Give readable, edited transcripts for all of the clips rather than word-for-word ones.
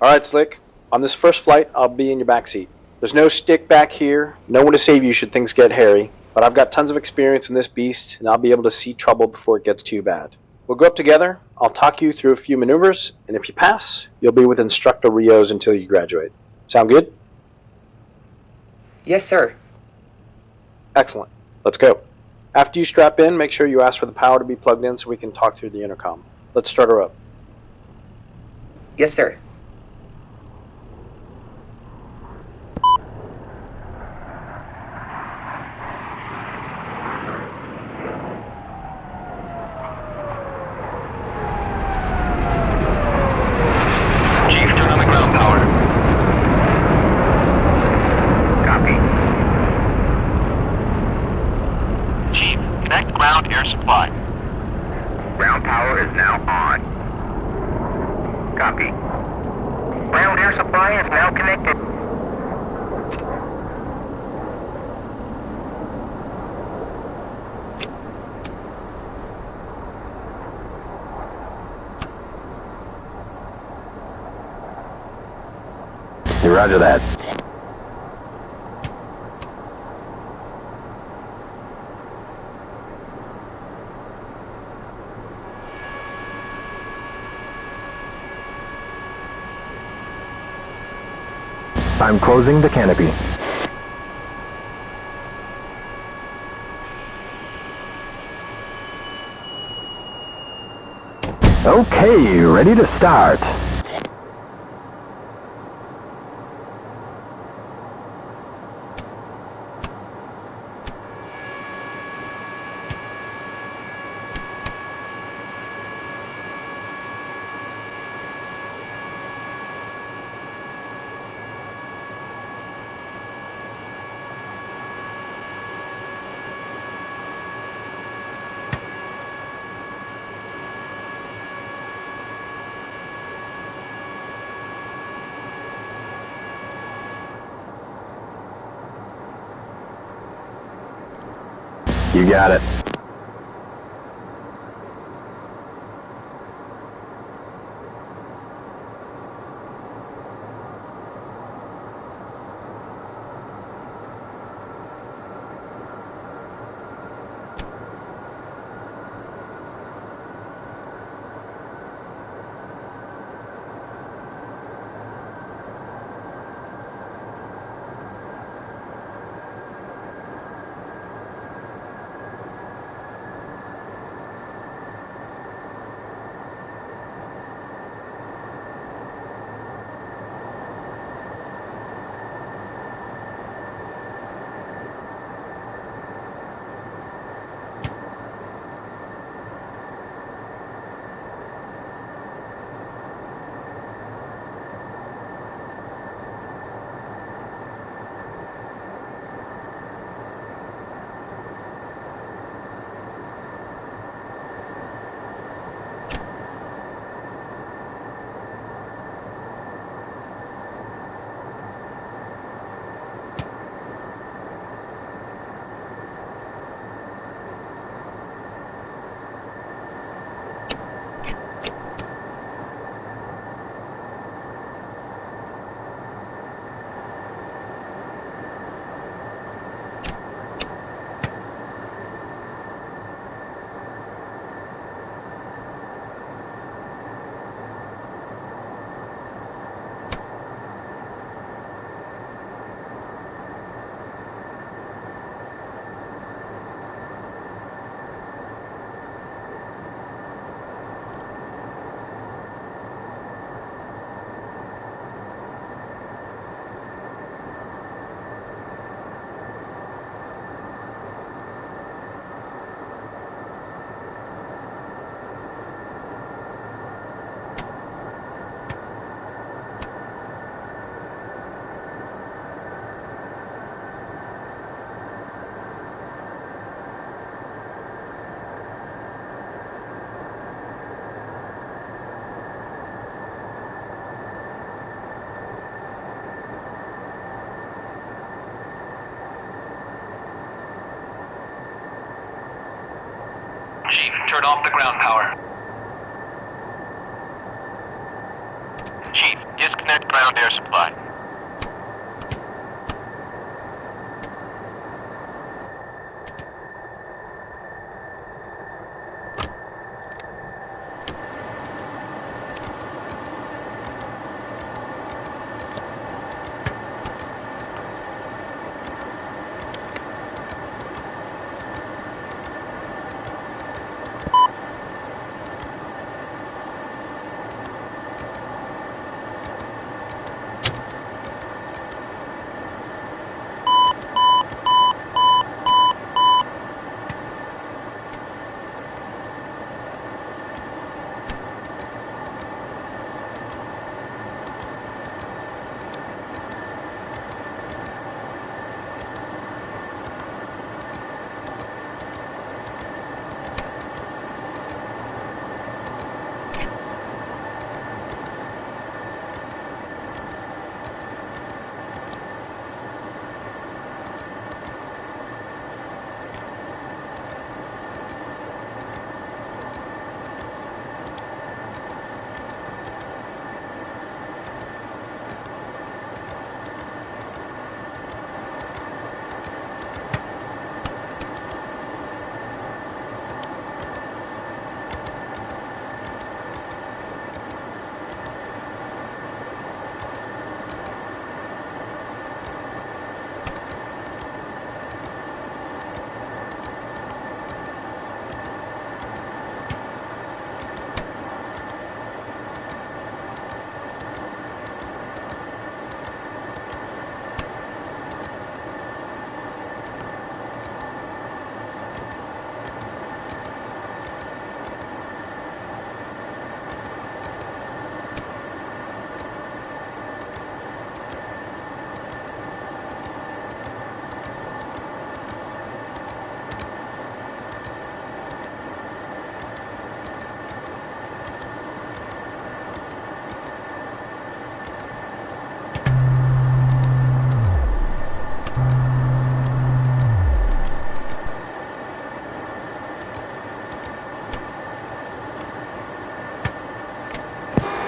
Alright, Slick. On this first flight, I'll be in your backseat. There's no stick back here, no one to save you should things get hairy, but I've got tons of experience in this beast, and I'll be able to see trouble before it gets too bad. We'll go up together, I'll talk you through a few maneuvers, and if you pass, you'll be with Instructor Rios until you graduate. Sound good? Yes, sir. Excellent. Let's go. After you strap in, make sure you ask for the power to be plugged in so we can talk through the intercom. Let's start her up. Yes, sir. Chief, turn on the ground power. Copy. Chief, connect ground air supply. Ground power is now on. Copy. Ground air supply is now connected. Roger that. I'm closing the canopy. Okay, ready to start. You got it. Chief, turn off the ground power. Chief, disconnect ground air supply.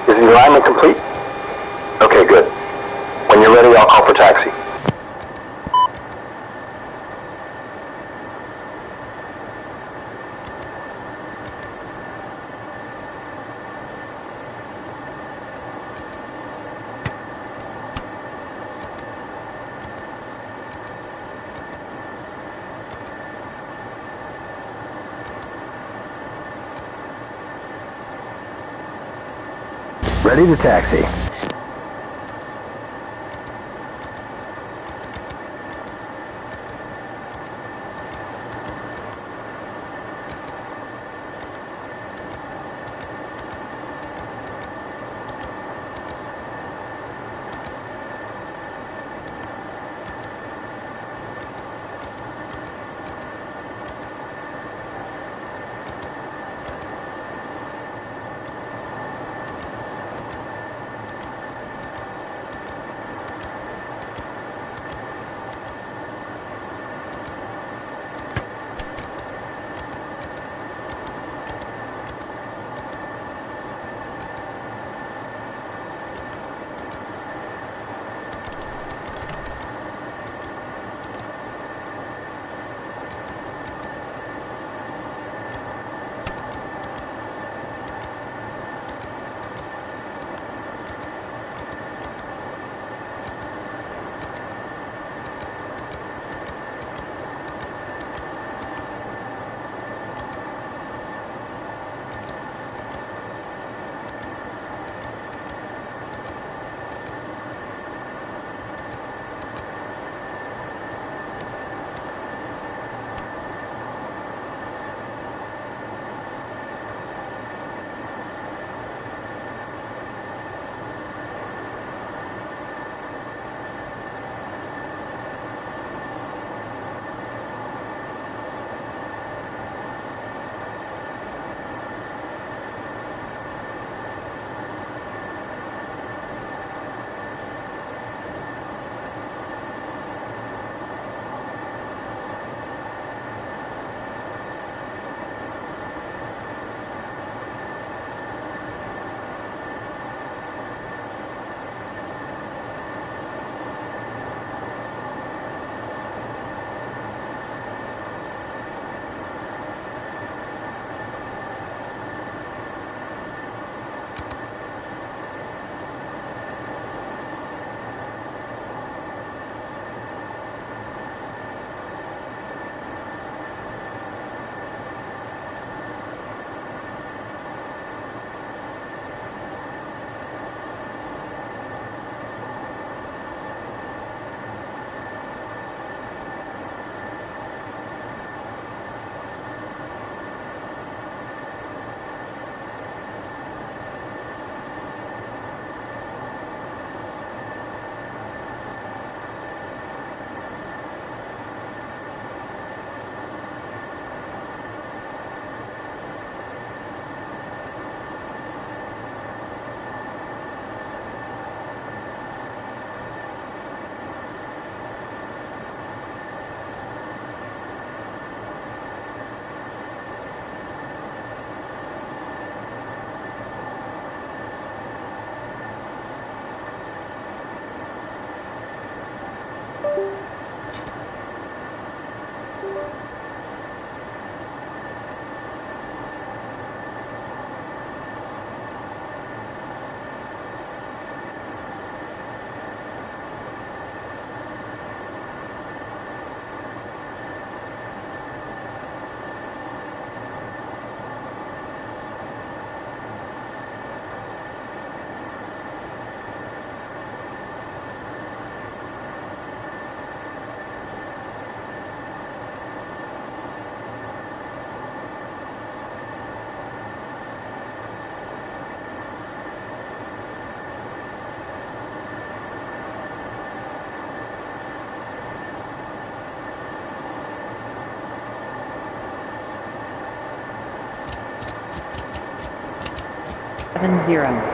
Is the alignment complete? Okay, good. When you're ready, I'll call for taxi. Ready to taxi.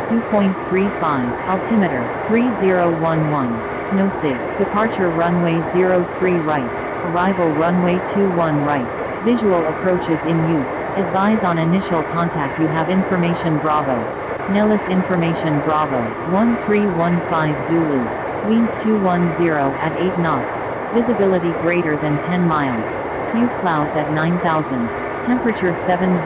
2.35, altimeter 3011, no sig, departure runway 03 right, arrival runway 21 right, visual approaches in use, advise on initial contact you have information Bravo, Nellis information Bravo, 1315 Zulu, wind 210 at 8 knots, visibility greater than 10 miles, few clouds at 9,000. Temperature 70,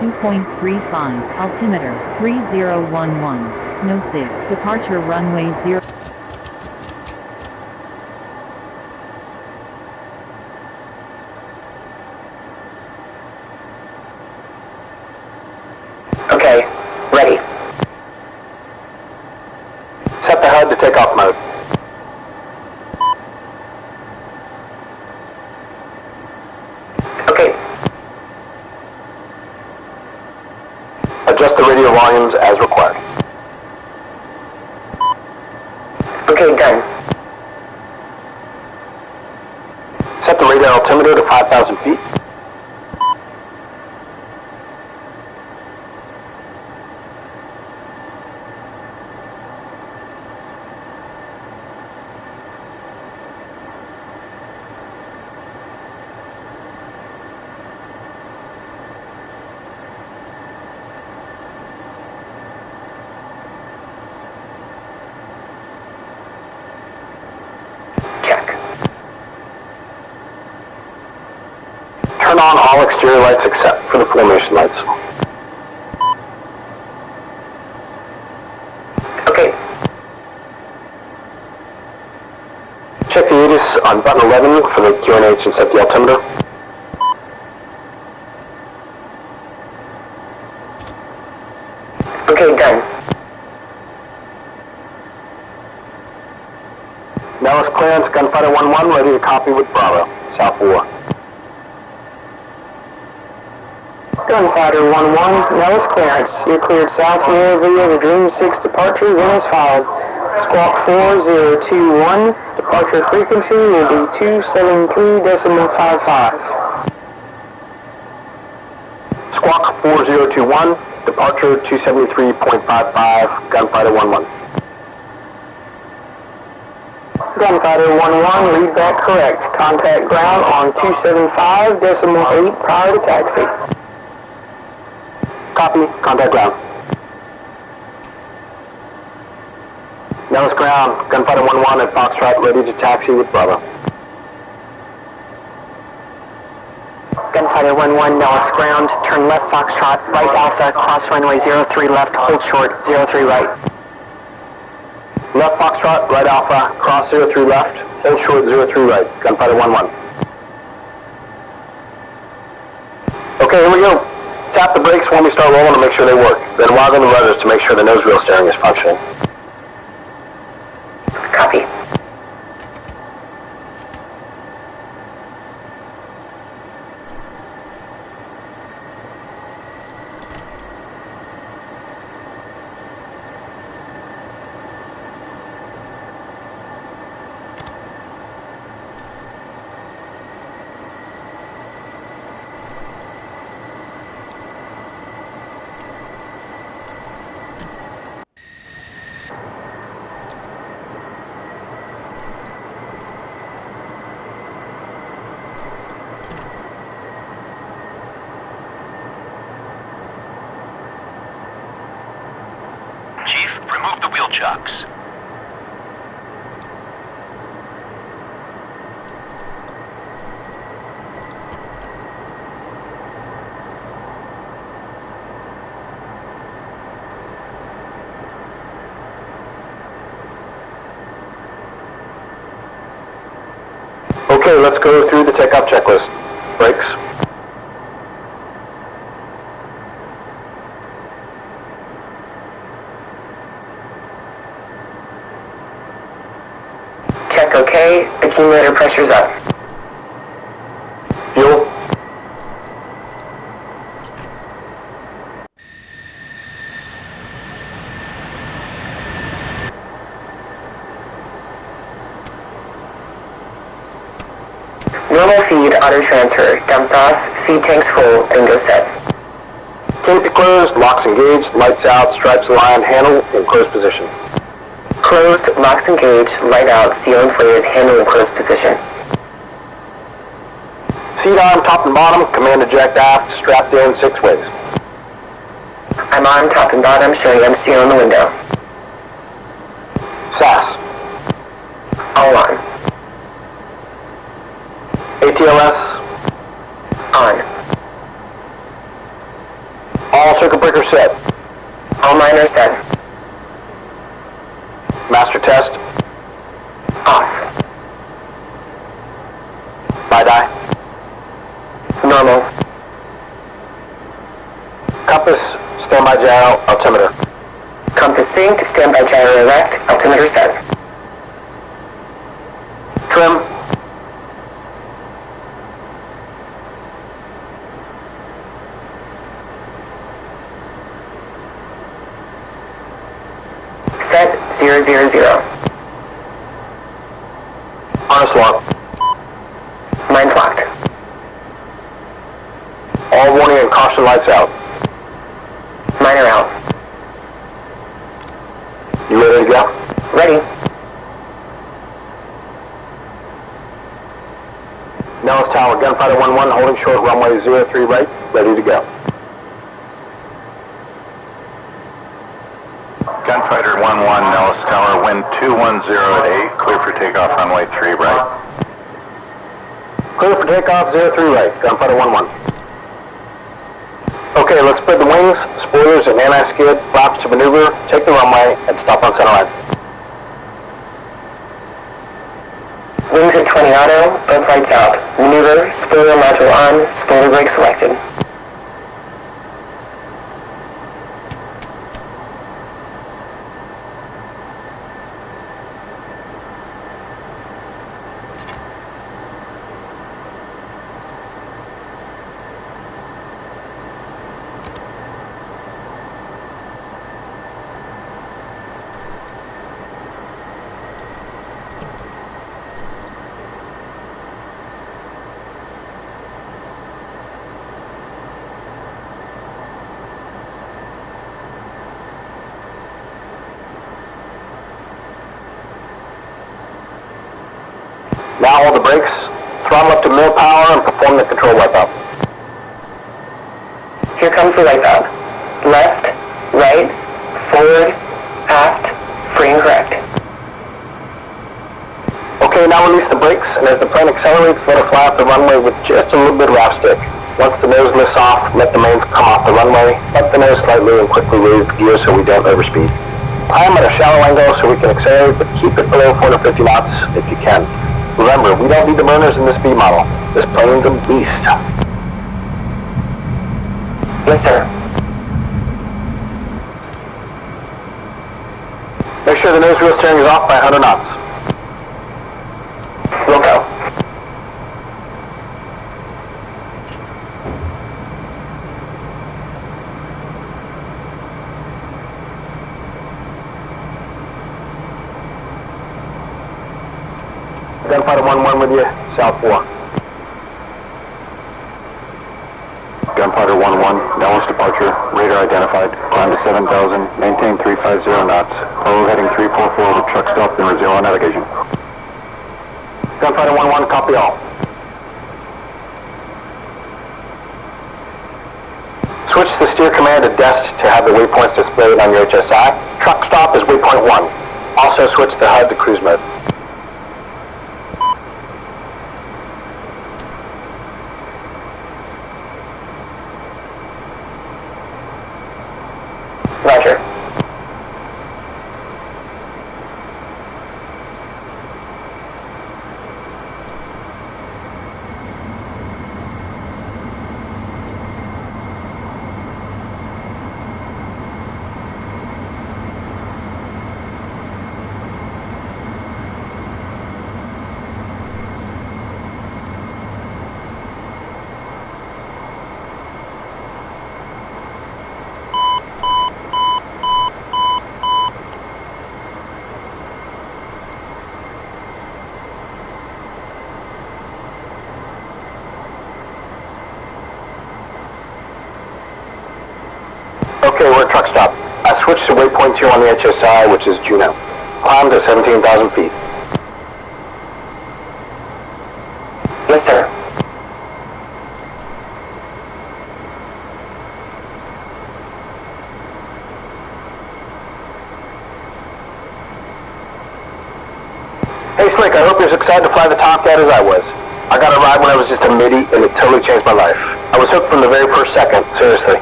2.35, altimeter 3011, no sig, departure runway 0. Okay, ready. Set the HUD to takeoff mode. Okay, Adjust the radio volumes as required. okay, done. Set the radar altimeter to 5,000 feet. Check. Turn on all exterior lights except for the formation lights. Okay, Check the ATIS on button 11 for the QNH and set the altimeter. okay, done. Nellis clearance, Gunfighter 1-1, ready to copy with Bravo, South 4. Gunfighter 1-1, Nellis clearance. You're cleared south via the Dream 6 departure, then as filed. Squawk 4021, departure frequency will be 273.55. Squawk 4021, departure 273.55, Gunfighter 1-1. Gunfighter 1-1, read that correct. Contact ground on 275.8 prior to taxi. Copy, contact ground. Nellis ground, Gunfighter 1-1 at Foxtrot, ready to taxi with Bravo. Gunfighter 1-1, Nellis ground. Turn left Foxtrot, right Alpha, cross runway 03 left, hold short, 03 right. Left Foxtrot, right Alpha, cross 03 left, hold short 03 right, Gunfighter 1-1. Okay, here we go. Tap the brakes when we start rolling to make sure they work. Then waggle the rudders to make sure the nose wheel steering is functioning. Copy. Chief, remove the wheel chocks. Okay, let's go through the takeoff checklist. Brakes. Check okay, accumulator pressure's up. Fuel. Normal feed auto transfer, dumps off, feed tanks full, then go set. Canopy closed, locks engaged, lights out, stripes aligned, handle in closed position. Closed, locks engaged, light out, seal inflated, handle in closed position. Seat arm, top and bottom, command eject aft, strapped in 6 ways. I'm on, top and bottom, showing MCO on the window. SAS. All on. ATLS. On. All circuit breakers set. All mine are set. Master test. Off. BiDi. Normal. Compass, standby gyro, altimeter. Compass synced, standby gyro erect, altimeter set. Trim. Set 000. Harness lock. Mine's locked. All warning and caution lights out. Mine are out. You ready to go? Ready. Nellis Tower, Gunfighter 1-1, holding short, runway 03 right, ready to go. Gunfighter 1-1, Nellis Tower, wind 210 at 8, clear for takeoff, runway 3 right. Clear for takeoff, 03 right, Gunfighter 1-1. Okay, let's spread the wings, spoilers, and anti-skid, flaps to maneuver, take the runway, and stop on center line. Wings at 20 auto, both lights out. Maneuver, spoiler module on, spoiler brake selected. Now hold the brakes, throttle up to mill power, and perform the control wipe out. Here comes the wipe out. Left, right, forward, aft, free and correct. Okay, now release the brakes, and as the plane accelerates, let it fly off the runway with just a little bit of wrap stick. Once the nose lifts off, let the mains come off the runway, up the nose slightly, and quickly raise the gear so we don't overspeed. Climb at a shallow angle so we can accelerate, but keep it below 450 knots if you can. Remember, we don't need the burners in this B model. This plane's a beast. Yes, sir. Make sure the nose wheel steering is off by 100 knots. We'll go. Gunfighter 1-1 with you, South 4. Gunfighter 1-1, Nellis departure, radar identified, climb to 7,000, maintain 350 knots, low heading 344 with truck stop and resume on navigation. Gunfighter 1-1, copy all. Switch the steer command to DEST to have the waypoints displayed on your HSI. Truck stop is waypoint 1. Also switch the HUD to cruise mode. Roger. Okay, we're at truck stop. I switched to waypoint 2 on the HSI, which is Juneau. Climbed to 17,000 feet. Yes, sir. Hey Slick, I hope you're as excited to fly the Tomcat as I was. I got a ride when I was just a middy, and it totally changed my life. I was hooked from the very first second, seriously.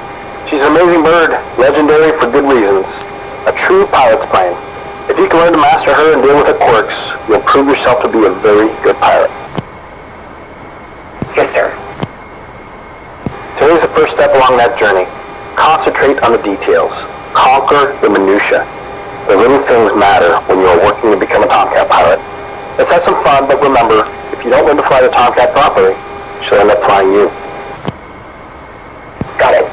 She's an amazing bird, legendary for good reasons. A true pilot's plane. If you can learn to master her and deal with her quirks, you'll prove yourself to be a very good pilot. Yes, sir. Today's the first step along that journey. Concentrate on the details. Conquer the minutia. The little things matter when you are working to become a Tomcat pilot. Let's have some fun, but remember, if you don't learn to fly the Tomcat properly, she'll end up flying you. Got it.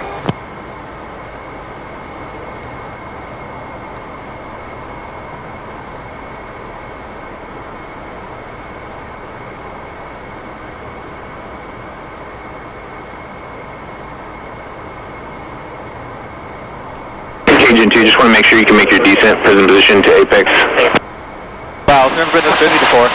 Agent 2, just want to make sure you can make your descent present position to apex. Wow, I've never been this busy before.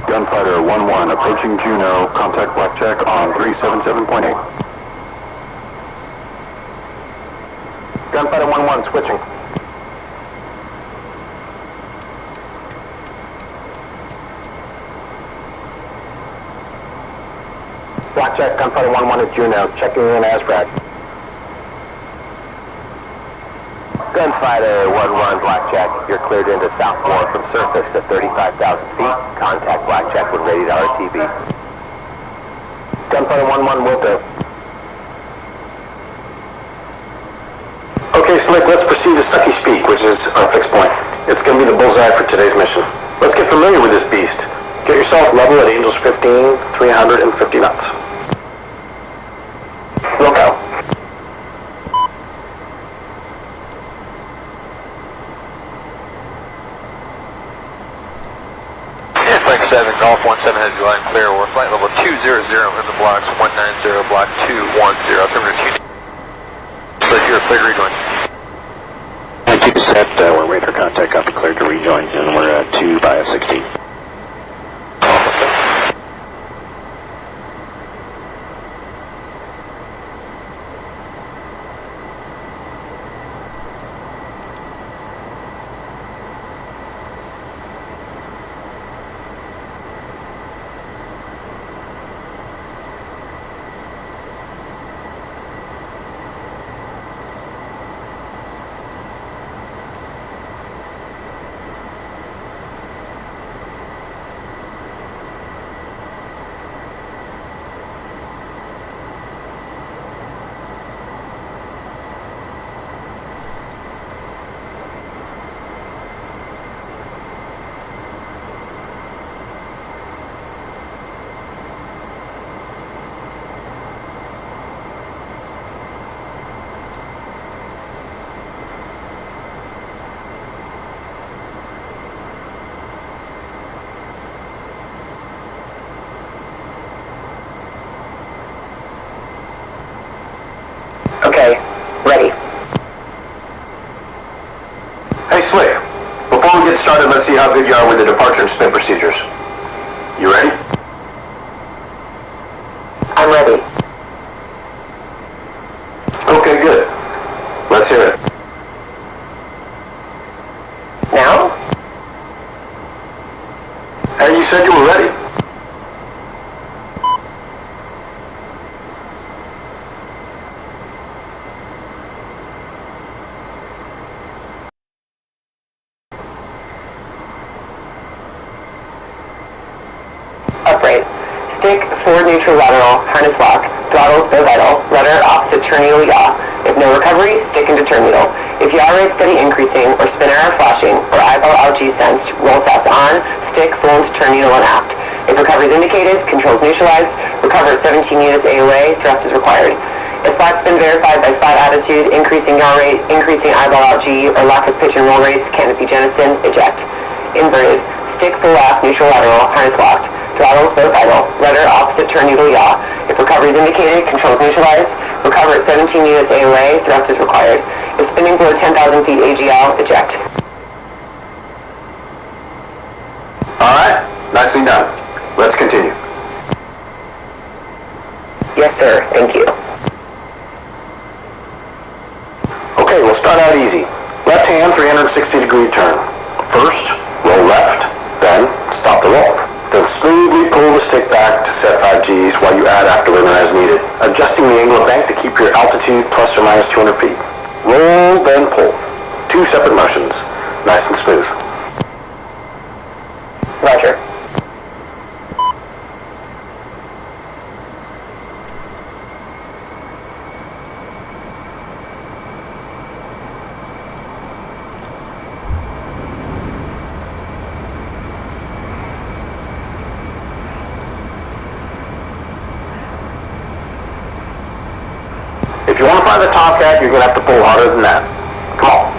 Gunfighter 1-1 approaching Juneau, contact blackjack on 377.8. Gunfighter 1-1 switching. Blackjack, Gunfighter 1-1 at Juneau, checking in ASRAC. Gunfighter 1-1 Blackjack, you're cleared into Southmore from surface to 35,000 feet. Contact Blackjack when ready to RTB. Gunfighter 1-1 will do. Okay, Slick, let's proceed to Stucky's Peak, which is our fixed point. It's going to be the bullseye for today's mission. Let's get familiar with this beast. Get yourself level at Angels 15, 350 knots. Look out. Flight 7, Golf 17 has your line clear. We're flight level 200 in the blocks, 190, block 210. Affirmative 2. So you're clear to rejoin. Keep it set, we're waiting for contact, copy cleared to rejoin, and we're at 2 by 16. Okay, ready. Hey Slick, before we get started, let's see how good you are with the departure and spin procedures. You ready? I'm ready. Okay, good. Let's hear it. Now? Hey, you said you were ready. neutral lateral, harness lock, throttles bow vital, rudder opposite turn needle yaw. If no recovery, stick into turn needle. If yaw rate steady increasing, or spin arrow flashing, or eyeball LG sensed, roll sats on, stick full into turn needle and aft. If recovery is indicated, controls neutralized, recover at 17 units AOA, thrust is required. If flat spin verified by flat attitude, increasing yaw rate, increasing eyeball LG, or lack of pitch and roll rates, canopy jettison, eject. Inverted, stick full aft, neutral lateral, harness locked, throttles bow vital, rudder opposite turn needle yaw. If recovery is indicated, controls neutralized, recover at 17 units AOA, thrust is required. If spinning below 10,000 feet AGL, eject. Alright, nicely done. Let's continue. Yes, sir. Thank you. Okay, we'll start out easy. Left hand 360-degree turn. First, roll left, then stop the roll. Then smoothly pull the stick back to set 5 Gs while you add afterburner as needed, adjusting the angle of bank to keep your altitude plus or minus 200 feet. Roll, then pull. 2 separate motions. Nice and smooth. Roger. If you want to fly the Tomcat, you're going to have to pull harder than that. Come on.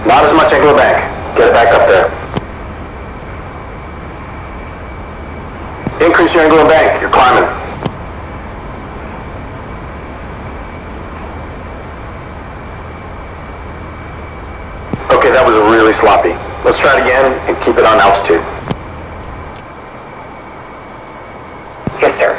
Not as much angle of bank. Get it back up there. Increase your angle of bank. You're climbing. Okay, that was really sloppy. Let's try it again and keep it on altitude. Yes, sir.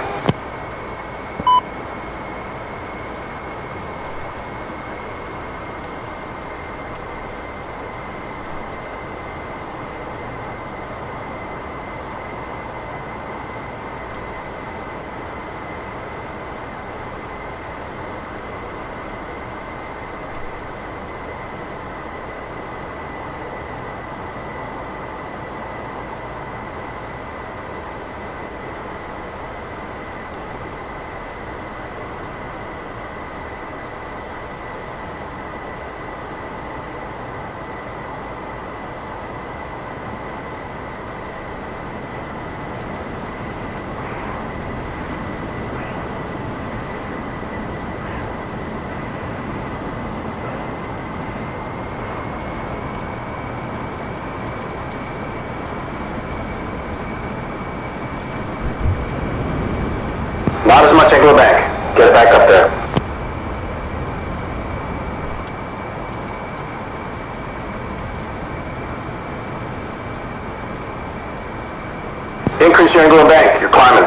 Not as much angle of bank. Get it back up there. Increase your angle of bank. You're climbing.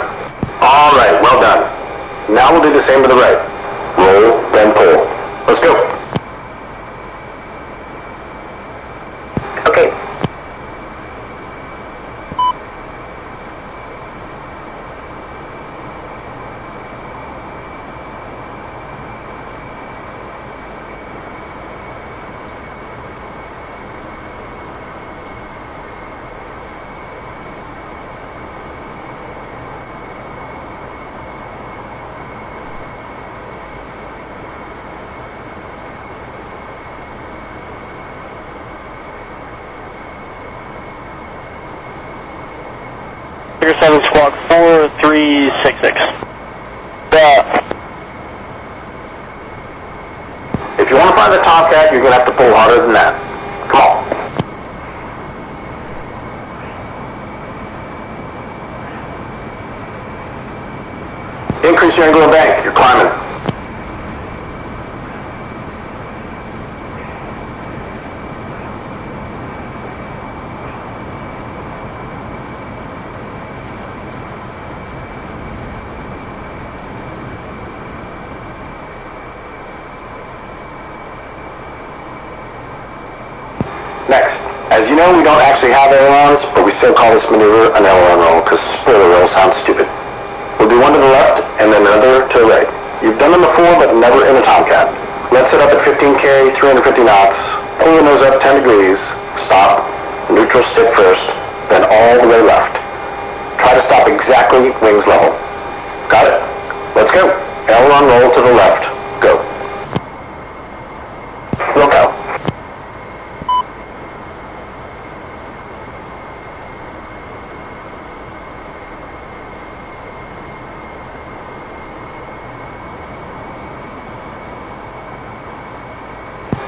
All right, well done. Now we'll do the same to the right. Roll, then pull. Let's go. Okay. Figure 7 squawk 4366. If you want to fly the Tomcat, you're going to have to pull harder than that. Come on. Increase your angle of bank. You're climbing. Next, as you know, we don't actually have ailerons, but we still call this maneuver an aileron roll because spoiler roll sounds stupid. We'll do one to the left and then another to the right. You've done them before, but never in a Tomcat. Let's set up at 15K, 350 knots, pull the nose up 10 degrees, stop, neutral stick first, then all the way left. Try to stop exactly wings level. Got it? Let's go. Aileron roll to the left. Go. We'll go.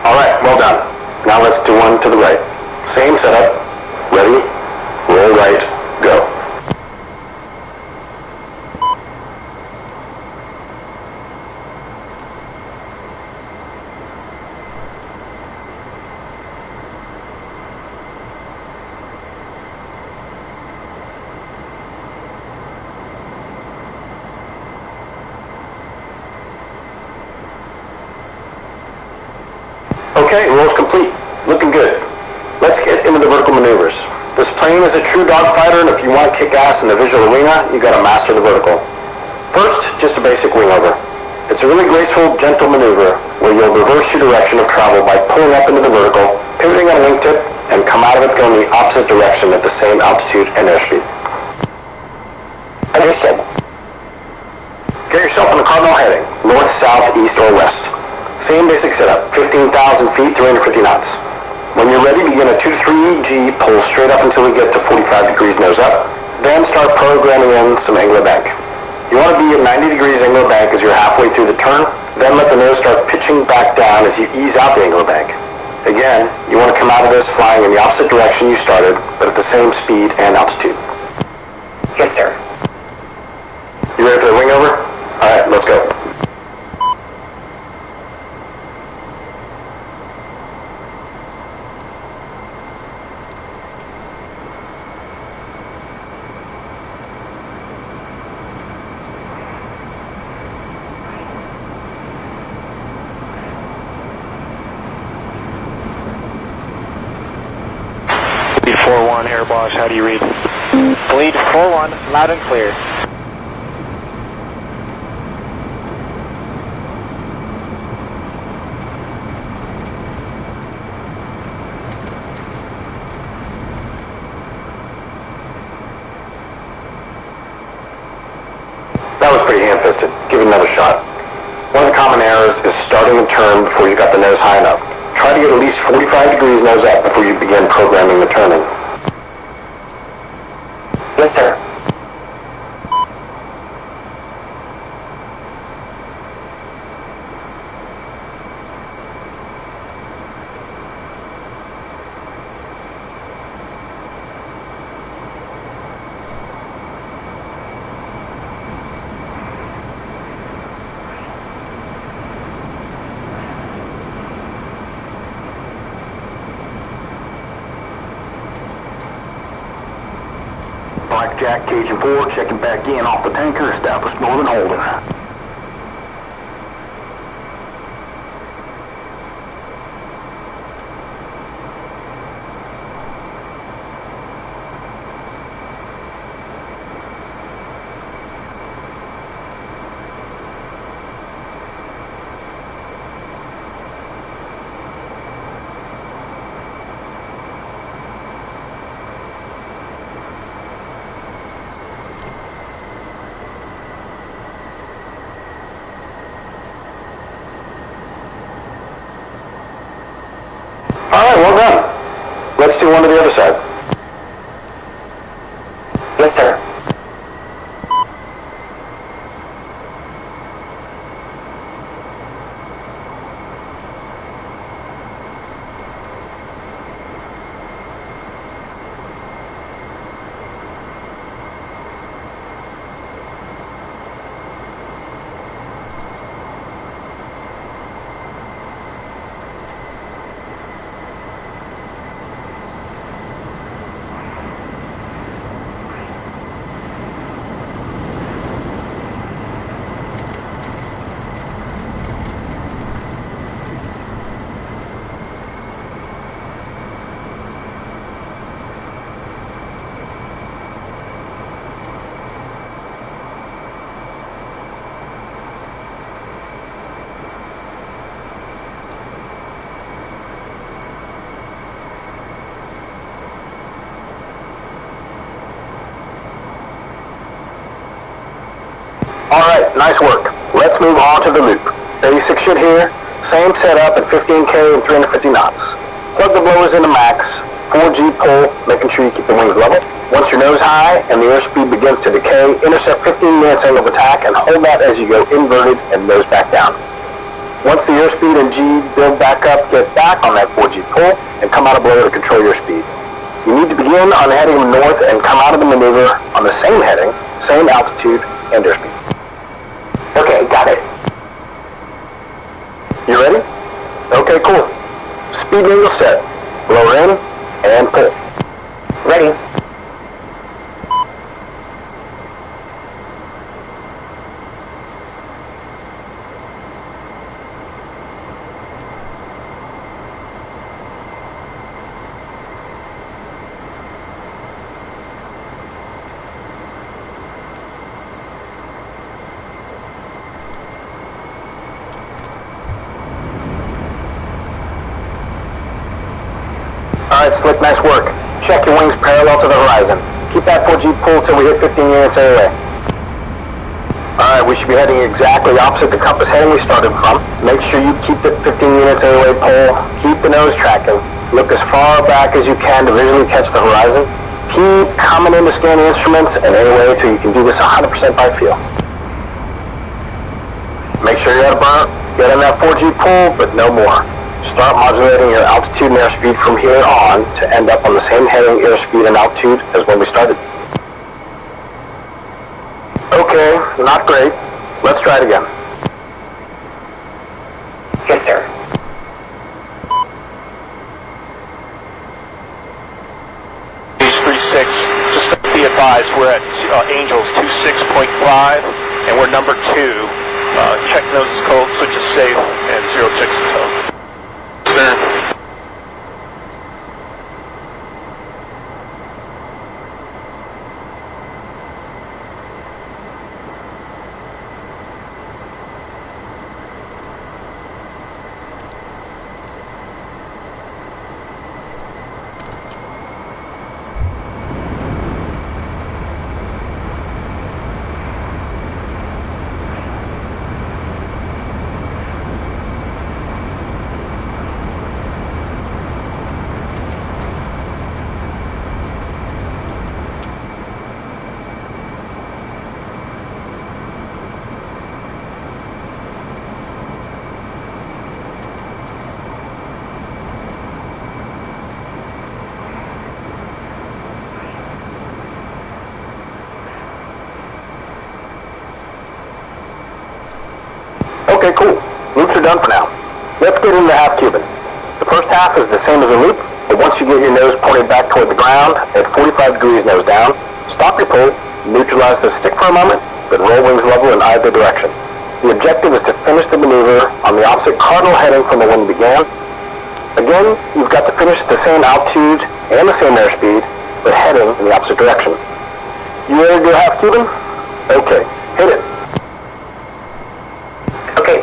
Alright, well done. Now let's do one to the right. Same setup. Ready? Roll right. Go. Okay, roll's complete. Looking good. Let's get into the vertical maneuvers. This plane is a true dogfighter, and if you want to kick ass in the visual arena, you gotta master the vertical. First, just a basic wingover. It's a really graceful, gentle maneuver where you'll reverse your direction of travel by pulling up into the vertical, pivoting on a wingtip, and come out of it going the opposite direction at the same altitude and airspeed. Understood. Get yourself in a cardinal heading, north, south, east, or west. Same basic setup, 15,000 feet, 350 knots. When you're ready, begin a 2 to 3 G, pull straight up until we get to 45 degrees nose up, then start programming in some angle of bank. You want to be at 90 degrees angle of bank as you're halfway through the turn, then let the nose start pitching back down as you ease out the angle of bank. Again, you want to come out of this flying in the opposite direction you started, but at the same speed and altitude. Yes, sir. You ready for the wingover? Alright, let's go. Lead 4-1, Air Boss, how do you read? Lead 4-1, loud and clear. That was pretty ham-fisted. Give it another shot. One of the common errors is starting the turn before you got the nose high enough. Try to get at least 45 degrees nose up before you begin programming the turning. Yes, sir. Blackjack, Cajun 4, checking back in off the tanker, established Northern Holding. Alright, well done. Let's do one to the other side. Yes, sir. Alright, nice work. Let's move on to the loop. Basic shit here. Same setup at 15K and 350 knots. Plug the blowers into max. 4G pull, making sure you keep the wings level. Once your nose high and the airspeed begins to decay, intercept 15 minutes angle of attack and hold that as you go inverted and nose back down. Once the airspeed and G build back up, get back on that 4G pull and come out of blower to control your speed. You need to begin on heading north and come out of the maneuver on the same heading, same altitude, and airspeed. Okay, got it. You ready? Okay, cool. Speed angle set. Blower in and pull. Ready. Alright, Slick, nice work. Check your wings parallel to the horizon. Keep that 4G pull till we hit 15 units AOA. Alright, we should be heading exactly opposite the compass heading we started from. Make sure you keep the 15 units AOA pull. Keep the nose tracking. Look as far back as you can to visually catch the horizon. Keep coming in to scan the instruments and AOA till you can do this 100% by feel. Make sure you're out of burn. Get in that 4G pull, but no more. Start modulating your altitude and airspeed from here on to end up on the same heading, airspeed, and altitude as when we started. Okay, not great. Let's try it again. Yes, sir. Beach 36, just be advised, we're at Angels 26.5, and we're number 2. Check nose is cold, switch is safe, and 06 is cold. Okay, cool. Loops are done for now. Let's get into half Cuban. The first half is the same as a loop, but once you get your nose pointed back toward the ground at 45 degrees nose down, stop your pull, neutralize the stick for a moment, then roll wings level in either direction. The objective is to finish the maneuver on the opposite cardinal heading from the one began. Again, you've got to finish at the same altitude and the same airspeed, but heading in the opposite direction. You ready to do half Cuban? Okay, hit it. Okay.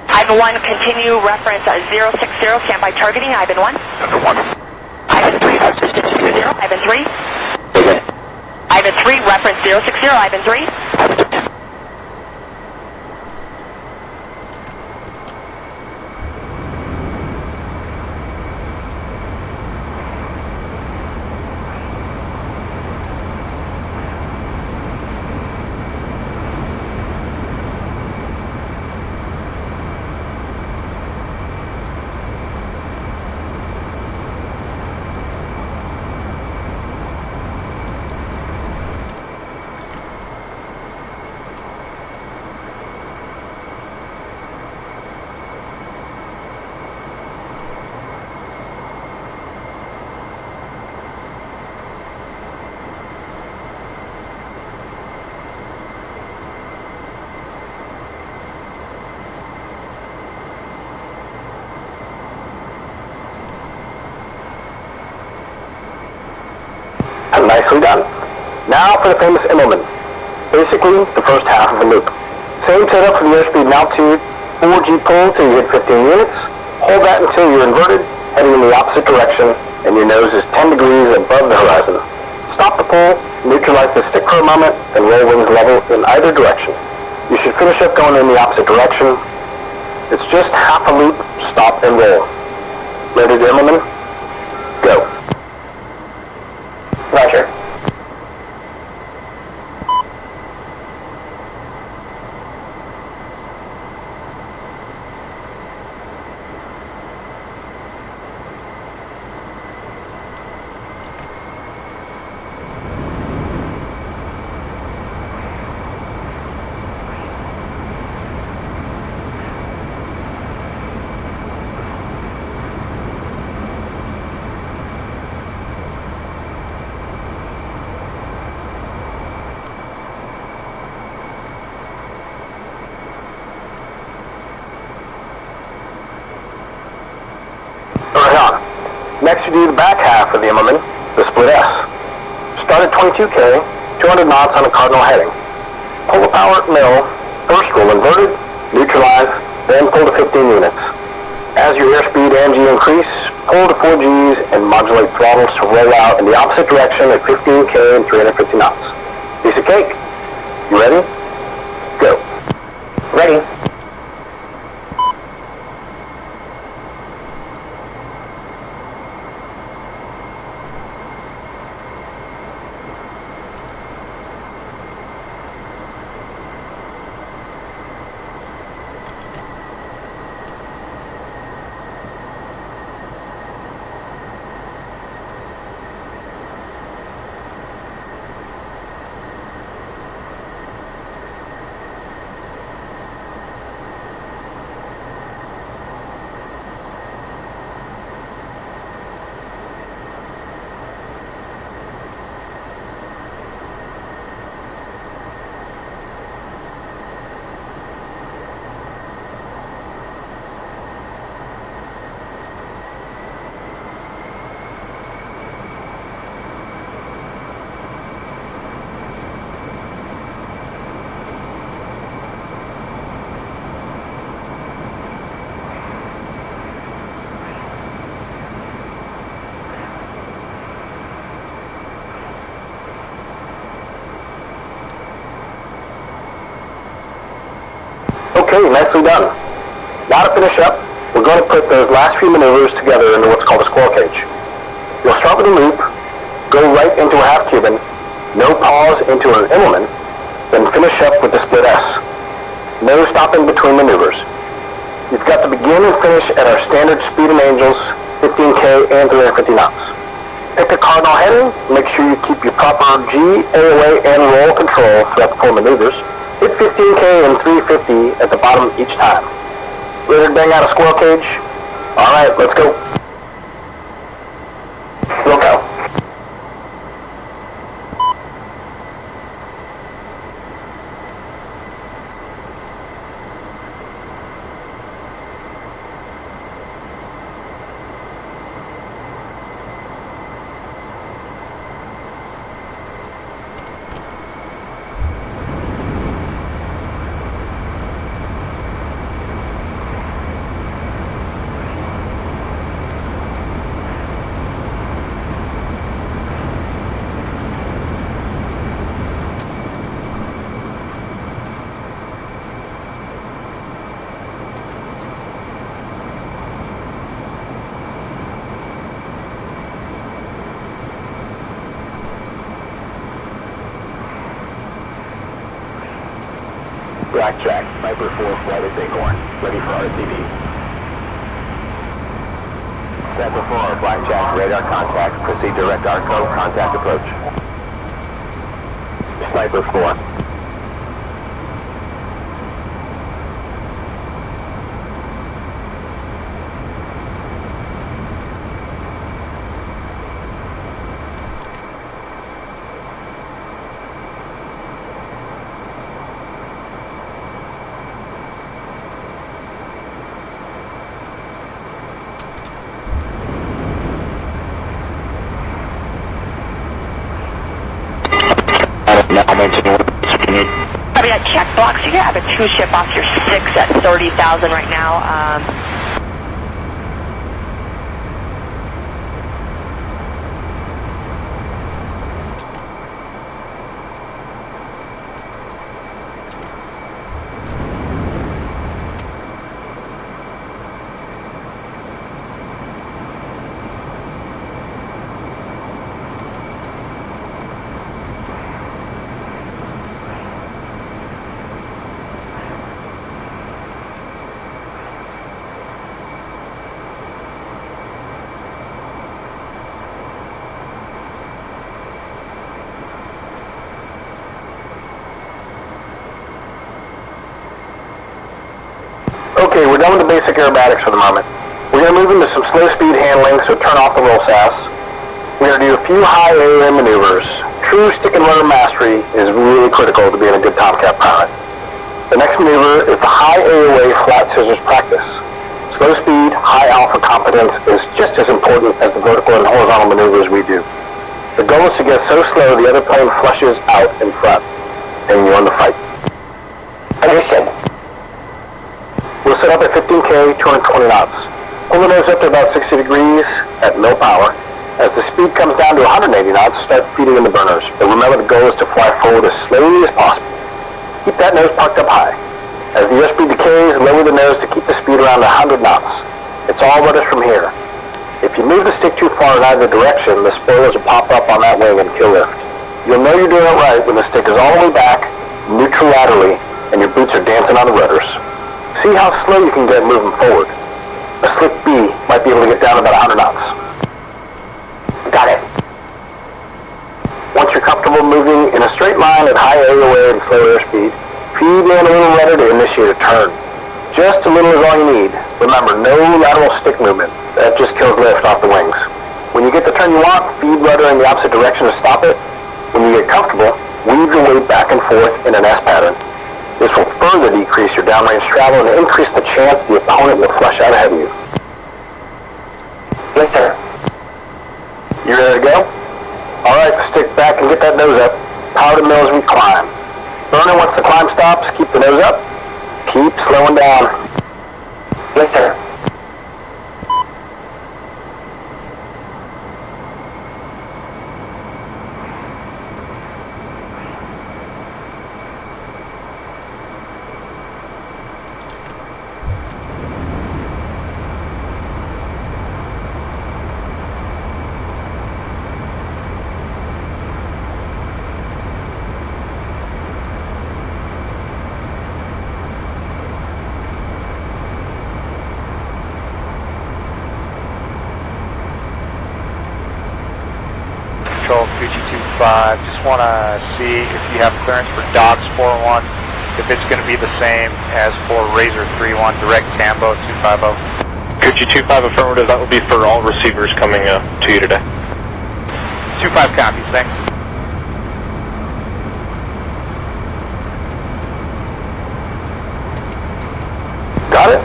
Ivan 1, continue reference 060, standby targeting, Ivan 1. Ivan 1. Ivan 3, reference 060, Ivan 3. Okay. Ivan 3, reference 060, Ivan 3. Nicely done. Now for the famous Immelman. Basically, the first half of a loop. Same setup for the airspeed and altitude. 4G pull until you hit 15 units. Hold that until you're inverted, heading in the opposite direction, and your nose is 10 degrees above the horizon. Stop the pull, neutralize the stick for a moment, and roll wings level in either direction. You should finish up going in the opposite direction. It's just half a loop, stop and roll. Ready to Immelman? Go. Roger. Next you do the back half of the Immelman, the split S. Start at 22K, 200 knots on a cardinal heading. Pull the power at middle, first roll inverted, neutralize, then pull to 15 units. As your airspeed and G increase, pull to 4Gs and modulate throttles to roll out in the opposite direction at 15K and 350 knots. Piece of cake. You ready? Go. Ready. Okay, nicely done. Now to finish up, we're going to put those last few maneuvers together into what's called a squirrel cage. You'll start with a loop, go right into a half Cuban, no pause into an Immelman, then finish up with the split S. No stopping between maneuvers. You've got to begin and finish at our standard speed and angels, 15K and 350 knots. Pick a cardinal heading, make sure you keep your proper G, AOA, and roll control throughout the 4 maneuvers. Hit 15K and 350 at the bottom each time. Ready to bang out a squirrel cage? Alright, let's go. We'll go. Blackjack, Sniper 4, flight at Bighorn, ready for RTB. Sniper 4, Blackjack, radar contact, proceed direct ARCO, contact approach. Sniper 4. Now mentioning what you need check block. So you're going to have a 2 ship off your 6 at 30,000 right now. Okay, we're done with the basic aerobatics for the moment. We're going to move into some slow speed handling, so turn off the roll SAS. We're going to do a few high AOM maneuvers. True stick and rudder mastery is really critical to being a good Tomcat pilot. The next maneuver is the high AOA flat scissors practice. Slow speed, high alpha competence is just as important as the vertical and horizontal maneuvers we do. The goal is to get so slow the other plane flushes out in front, and you win the fight. Understood. We'll set up at 15K, 220 knots. Pull the nose up to about 60 degrees at low power. As the speed comes down to 180 knots, start feeding in the burners. But remember, the goal is to fly forward as slowly as possible. Keep that nose parked up high. As the airspeed decays, lower the nose to keep the speed around 100 knots. It's all rudders from here. If you move the stick too far in either direction, the spoilers will pop up on that wing and kill lift. You'll know you're doing it right when the stick is all the way back, neutral laterally, and your boots are dancing on the rudders. See how slow you can get moving forward. A slick B might be able to get down about 100 knots. Got it. Once you're comfortable moving in a straight line at high AOA and slow airspeed, feed in a little rudder to initiate a turn. Just a little is all you need. Remember, no lateral stick movement. That just kills lift off the wings. When you get the turn you want, feed rudder in the opposite direction to stop it. When you get comfortable, weave your weight back and forth in an S pattern. This will further decrease your downrange travel and increase the chance the opponent will flush out ahead of you. Yes, sir. You ready to go? Alright, stick back and get that nose up. Power to mill as we climb. Burner, once the climb stops, keep the nose up. Keep slowing down. Yes, sir. Control 3225, just want to see if you have clearance for Dogs 41, if it's going to be the same as for Razor 31, direct Tambo 250. Could you 25 affirmative? That will be for all receivers coming to you today. 25 copies, thanks. Got it?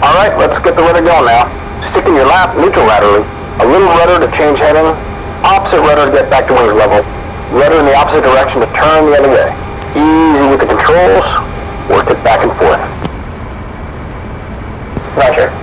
Alright, let's get the rudder going now. Stick in your lap, neutral laterally. A little rudder to change heading. Opposite rudder to get back to wings level. Rudder in the opposite direction to turn the other way. Easy with the controls. Work it back and forth. Roger.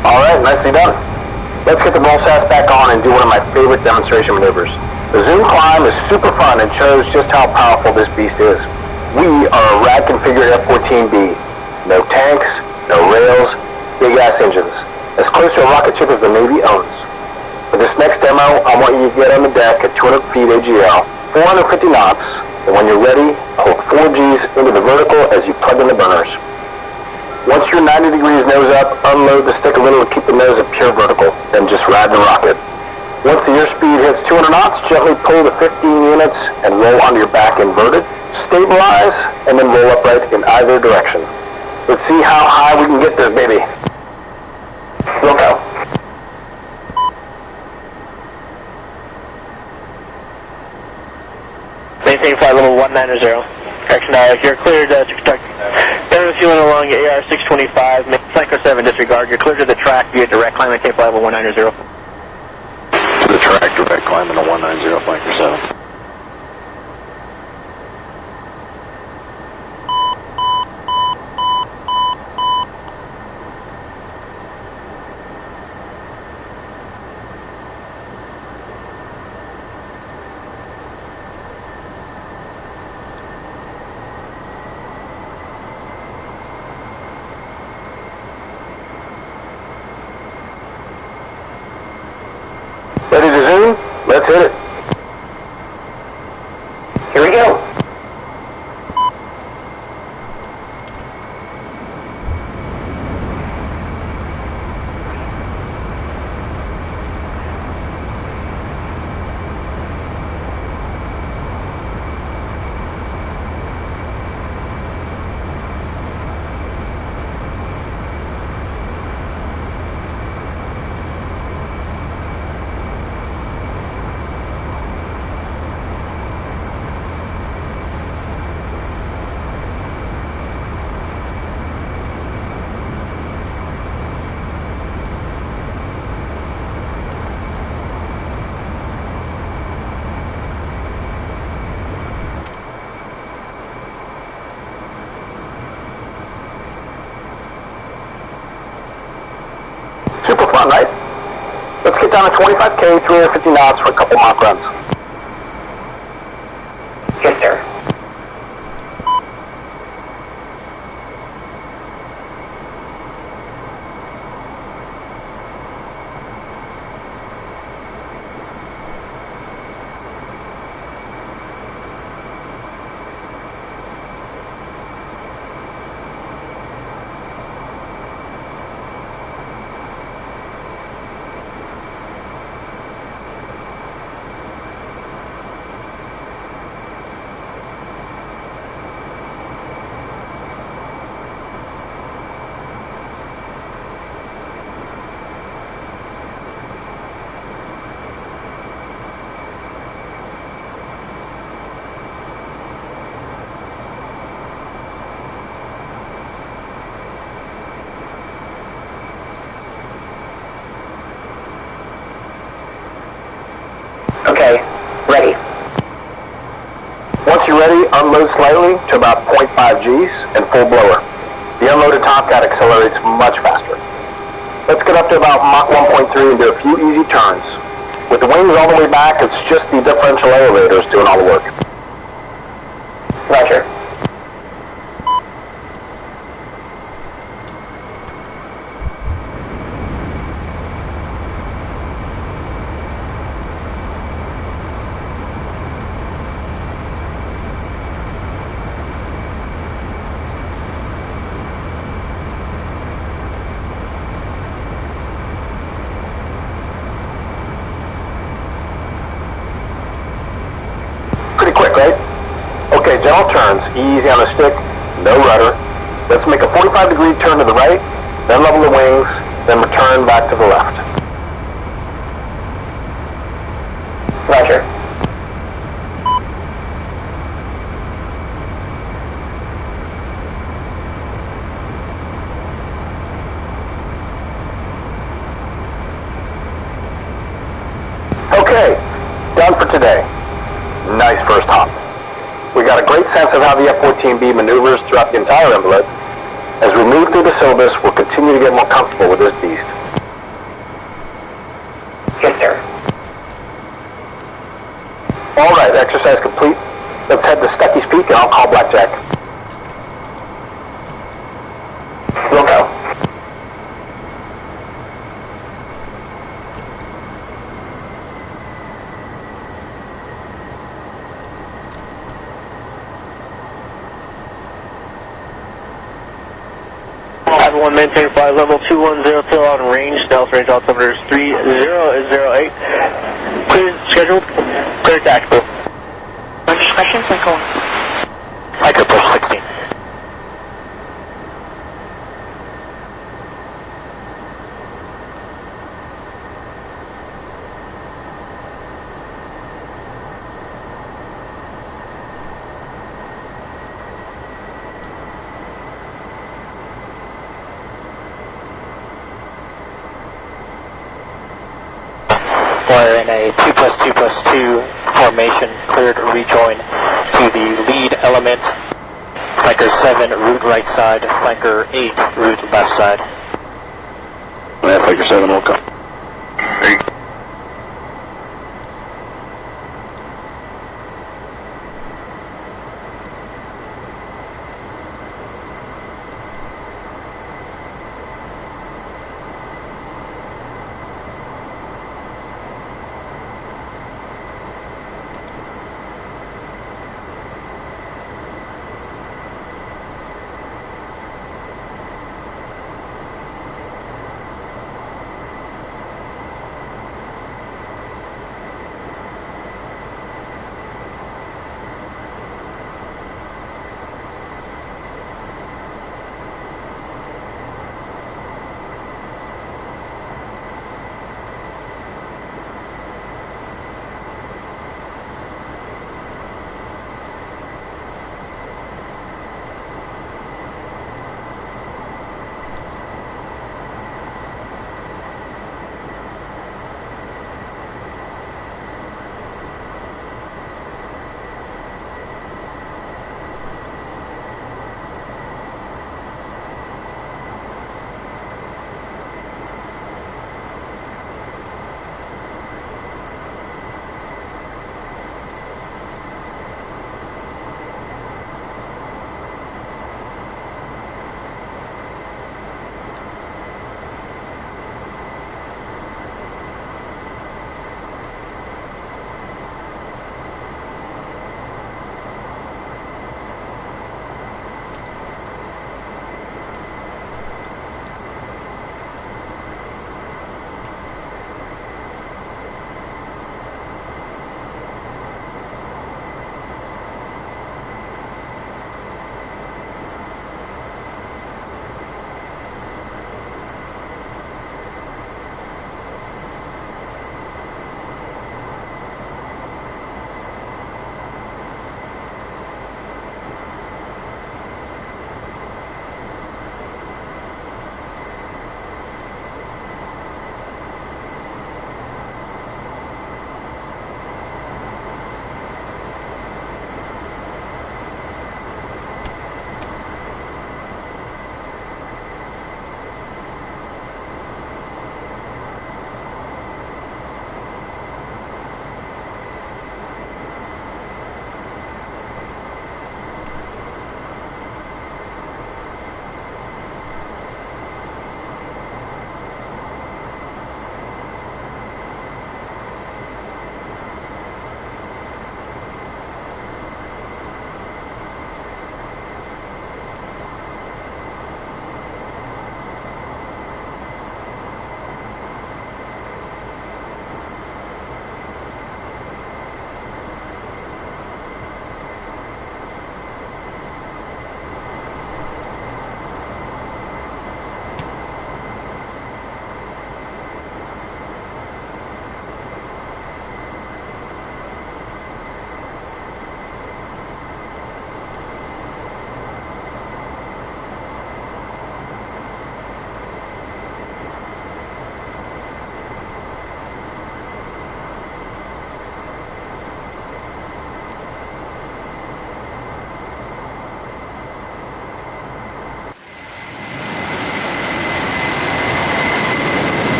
Alright, nicely done. Let's get the roll SAS back on and do one of my favorite demonstration maneuvers. The zoom climb is super fun and shows just how powerful this beast is. We are a rad-configured F-14B. No tanks, no rails, big-ass engines. As close to a rocket ship as the Navy owns. For this next demo, I want you to get on the deck at 200 feet AGL, 450 knots, and when you're ready, hold 4 Gs into the vertical as you plug in the burners. Once you're 90 degrees nose up, unload the stick a little to keep the nose at pure vertical, then just ride the rocket. Once the airspeed hits 200 knots, gently pull the 15 units and roll onto your back inverted. stabilize, and then roll upright in either direction. Let's see how high we can get this baby. We'll go. Maintain flight level 190. Correction, you're cleared to conduct aerial fueling along AR 625, Flanker 7 disregard. You're cleared to the track via direct climb, maintain flight level 190. To the track, direct climb in the 190, flanker 7. Ready to zoom? Let's hit it. Here we go. Super fun, right? Let's get down to 25K, 350 knots for a couple Mach runs. Yes, sir. Okay, ready. Once you're ready, unload slightly to about 0.5 Gs and full blower. The unloaded Tomcat accelerates much faster. Let's get up to about Mach 1.3 and do a few easy turns. With the wings all the way back, it's just the differential elevators doing all the work. Roger. Pretty quick, right? Okay, gentle turns, easy on the stick, no rudder. Let's make a 45-degree turn to the right, then level the wings, then return back to the left. Roger. Okay, done for today. Nice first hop. We got a great sense of how the F-14B maneuvers throughout the entire envelope. As we move through the syllabus, we'll continue to get more comfortable with this beast. Yes, sir. All right, exercise complete. Let's head to Stucky's Peak and I'll call Blackjack. We'll go. Everyone maintain flight level 210 till on range, stealth range altimeter 3008. Clear scheduled, clear tactical. Questions, Michael? Anchor push 16. We're in a 2+2+2 formation, cleared to rejoin to the lead element. Flanker 7, route right side. Flanker 8, route left side. Yeah, Flanker 7 will come.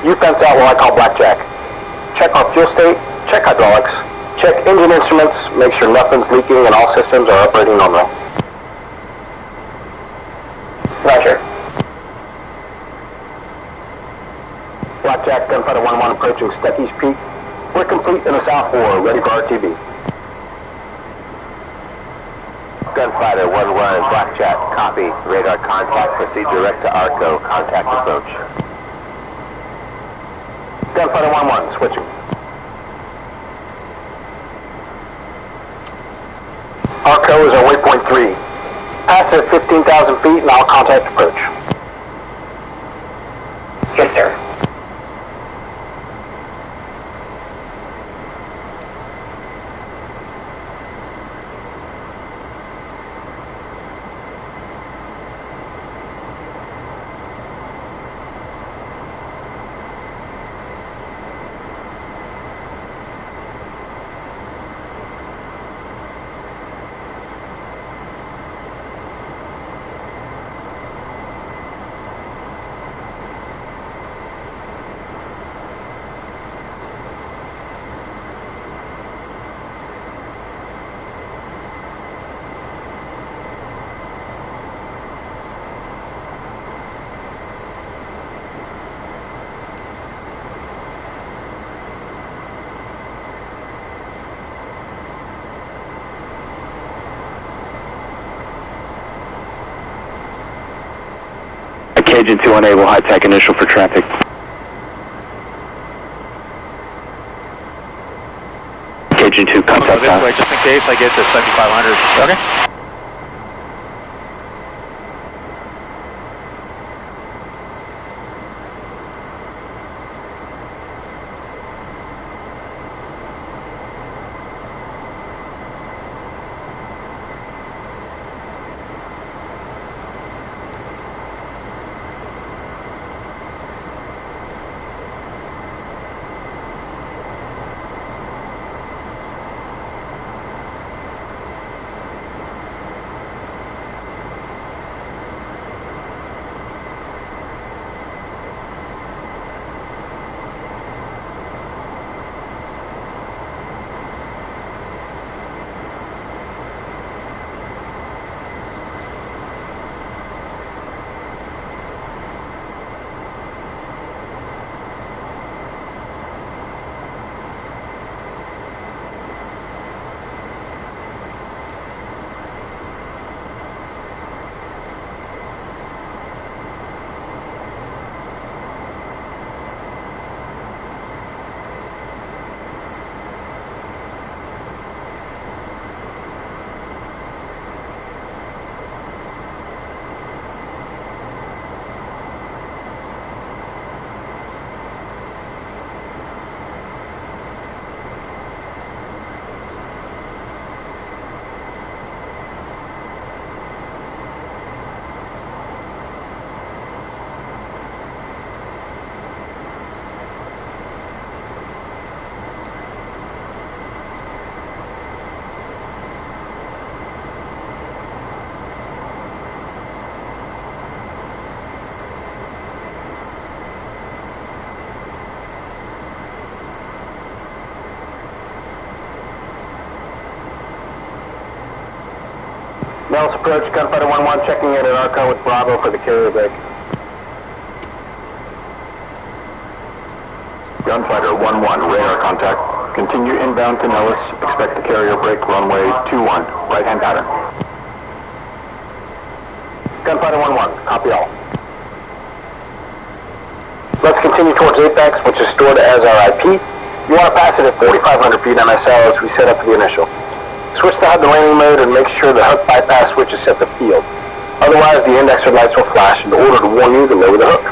You fence out while I call blackjack. Check our fuel state, check hydraulics, check engine instruments, make sure nothing's leaking and all systems are operating normally. Roger. Blackjack, Gunfighter 1-1 approaching Stuckey's Peak. We're complete in the South 4, ready for RTB. Gunfighter 1-1, Blackjack, copy. Radar contact, proceed direct to ARCO, contact approach. Gunfighter 1-1, switching. ARCO is our waypoint 3. Pass at 15,000 feet and I'll contact approach. Yes, sir. Agent 2 unable, high-tech initial for traffic. Agent 2, contact this way, just in case I get to 7500. Okay. Nellis approach, Gunfighter 1-1 checking in at ARCO with Bravo for the carrier break. Gunfighter 1-1, radar contact. Continue inbound to Nellis. Expect the carrier break runway 21, right-hand pattern. Gunfighter 1-1, copy all. Let's continue towards Apex, which is stored as our IP. You want to pass it at 4,500 feet MSL as we set up for the initial. Switch the HUD to landing mode and make sure the hook bypass switch is set to field. Otherwise, the indexer lights will flash in order to warn you to lower the hook.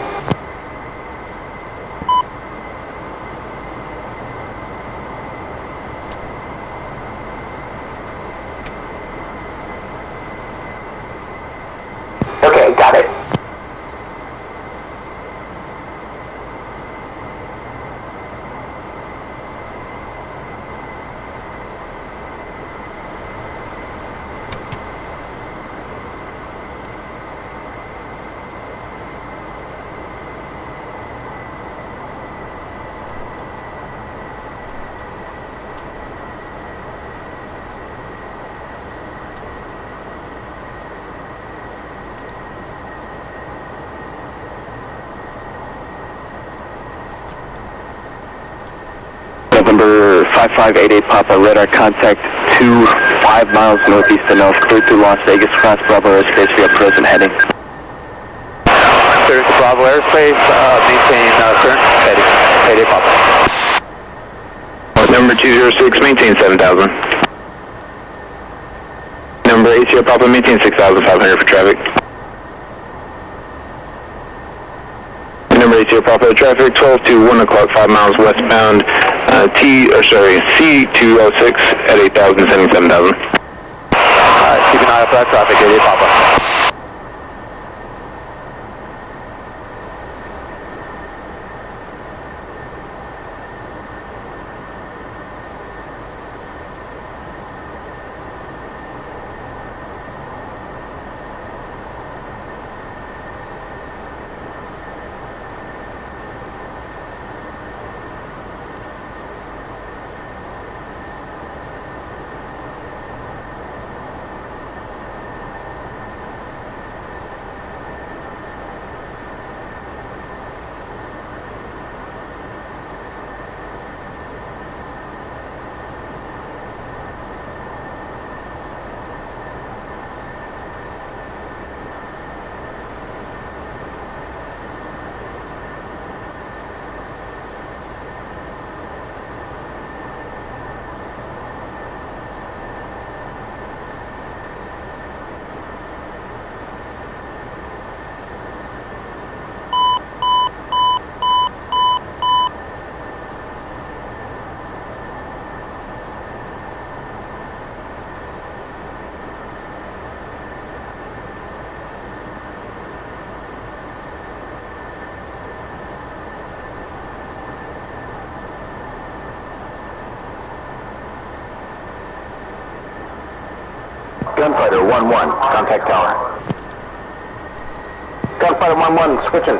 Okay, got it. Number 5588 Papa, radar contact 5 miles northeast of North, cleared through Las Vegas, cross Bravo airspace, we have present heading. Cleared to Bravo airspace, maintain current heading. Mayday Papa. Number 206, maintain 7,000. Number 80 Papa, maintain 6,500 for traffic. Number 80 Papa, traffic 12 to 1 o'clock, 5 miles westbound, C206 at 8,000, sending 7,000. Keep an eye out for that traffic, Mayday Papa. Gunfighter 1-1, contact tower. Gunfighter 1-1, switching.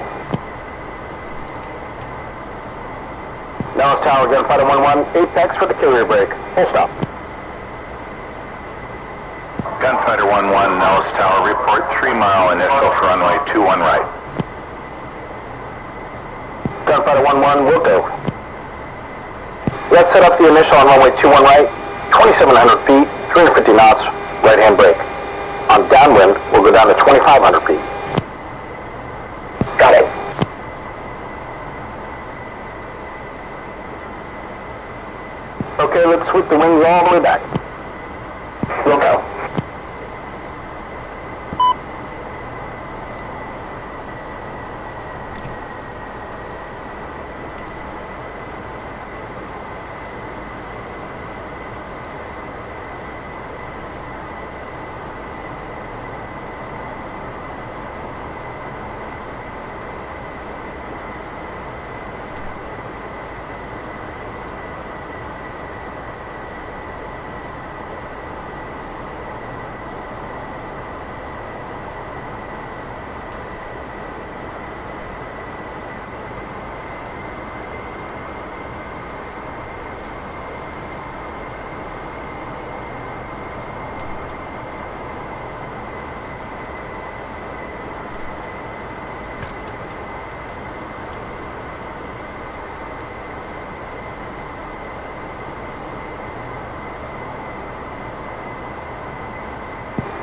Dallas Tower, Gunfighter 1-1, apex for the carrier brake. Full stop. Gunfighter 1-1, Nellis Tower, report 3 mile initial for runway 21 right. Gunfighter 1-1, we'll go. Let's set up the initial on runway 21 right, 2,700 feet, 350 knots, right-hand brake. On downwind, we'll go down to 2,500 feet. Got it. Okay, let's sweep the wings all the way back. We'll go.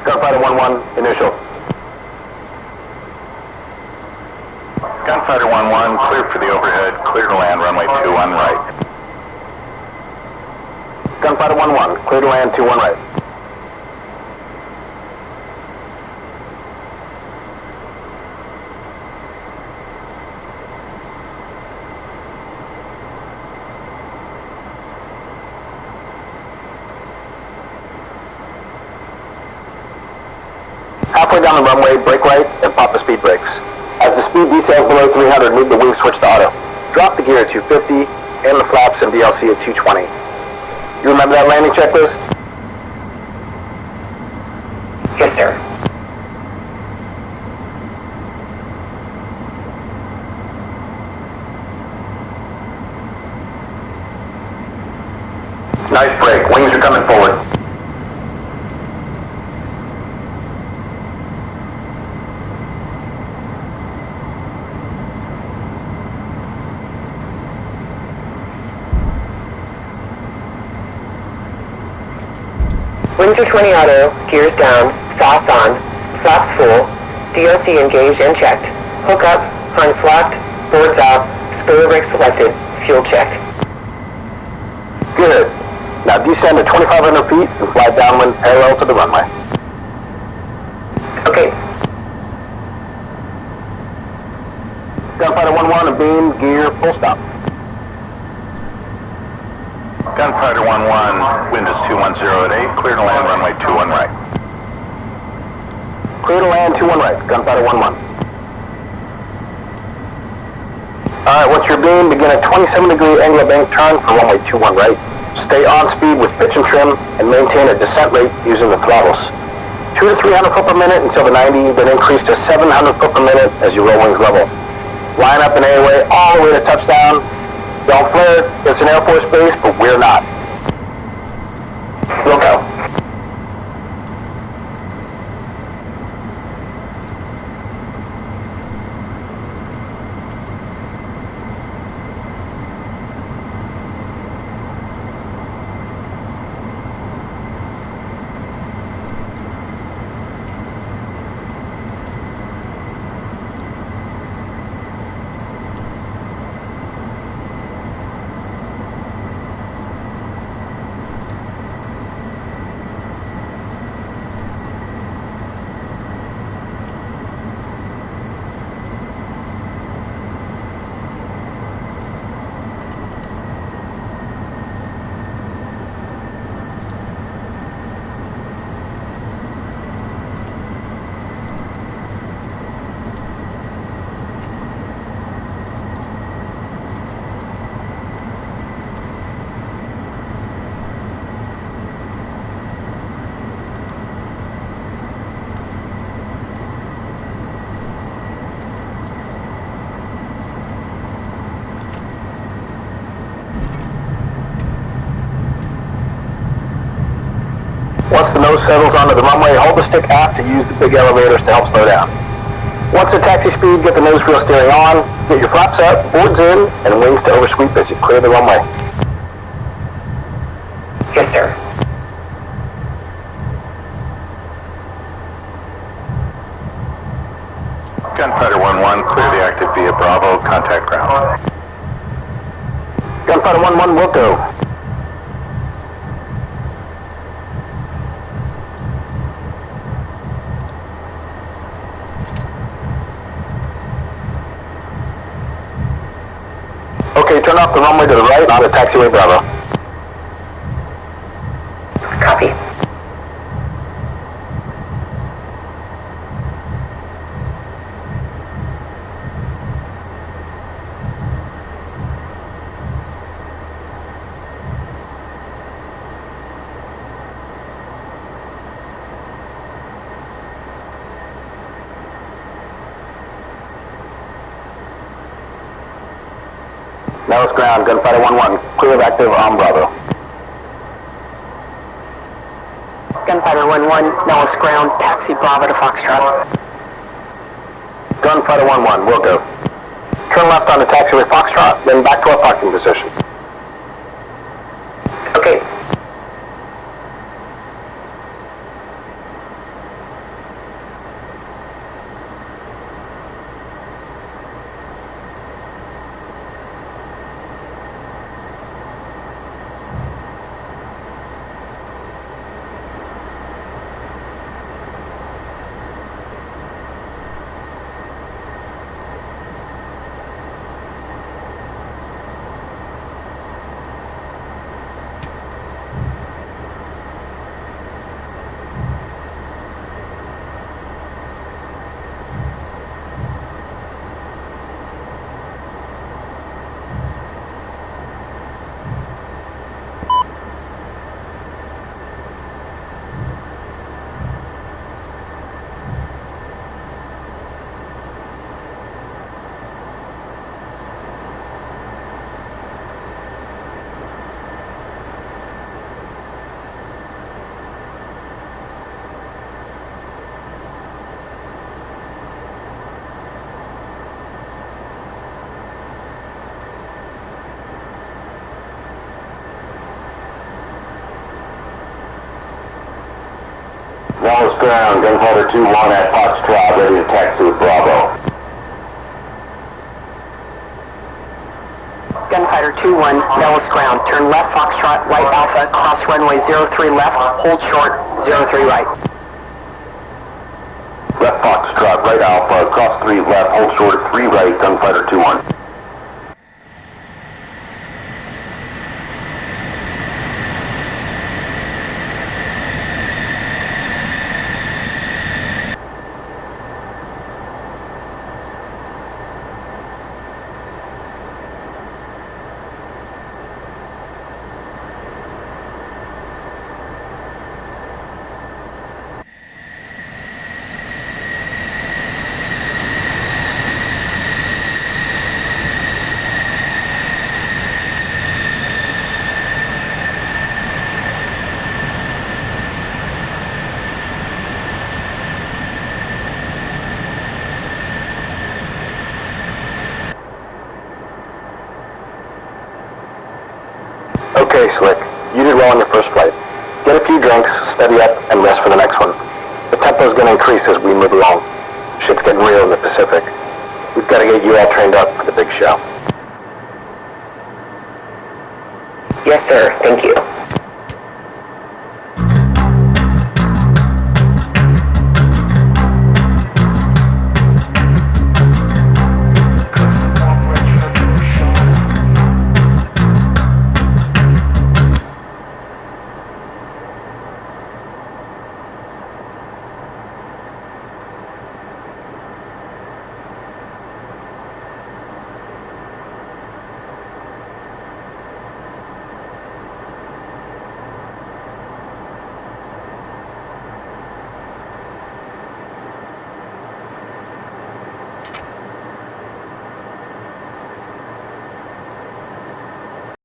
Gunfighter 1-1, initial. Gunfighter 1-1, clear for the overhead, clear to land runway 21 right. Gunfighter 1-1, clear to land 21 right. Halfway down the runway, brake right and pop the speed brakes. As the speed descends below 300, move the wing switch to auto. Drop the gear at 250 and the flaps and DLC at 220. You remember that landing checklist? Yes, sir. Nice break, wings are coming forward. Windsor 20 auto, gears down, sauce on, flaps full, DLC engaged and checked, hook up, harness locked, boards out, spoiler brake selected, fuel checked. Good. Now descend to 2,500 feet and fly downwind parallel to the runway. Okay. Gunfighter 1-1, beam, gear, full stop. Gunfighter 1-1, wind is 210 at 8, clear to land runway 21 right. Clear to land 21 right, Gunfighter 1-1. Alright, what's your beam? Begin a 27-degree angle of bank turn for runway 21 right. Stay on speed with pitch and trim and maintain a descent rate using the throttles. 200 to 300 foot per minute until the 90, then increase to 700 foot per minute as you roll wings level. Line up and airway all the way to touchdown. Don't flare, it's an Air Force base, but we're not. We'll go. Once the nose settles onto the runway, hold the stick aft to use the big elevators to help slow down. Once at taxi speed, get the nose wheel steering on, get your flaps up, boards in, and wings to oversweep as you clear the runway. Yes, sir. Gunfighter 1-1, clear the active via Bravo, contact ground. Gunfighter 1-1, we'll go. Okay, turn off the runway to the right onto taxiway Bravo. Copy. Now it's ground, Gunfighter 1-1, clear of active on Bravo. Gunfighter 1-1, now it's ground, taxi Bravo to Foxtrot. Gunfighter 1-1, we'll go. Turn left on the taxiway Foxtrot, then back to our parking position. Okay. ground, Gunfighter 2-1 at Foxtrot, ready to taxi with Bravo. Gunfighter 2-1, Nellis ground. Turn left Foxtrot, right Alpha, cross runway 03 left, hold short, 03 right. Left Foxtrot, right Alpha, cross 3 left, hold short, 3 right, Gunfighter 2-1. Okay, Slick. You did well on your first flight. Get a few drinks, steady up, and rest for the next one. The tempo's going to increase as we move along. Shit's getting real in the Pacific. We've got to get you all trained up for the big show. Yes, sir. Thank you.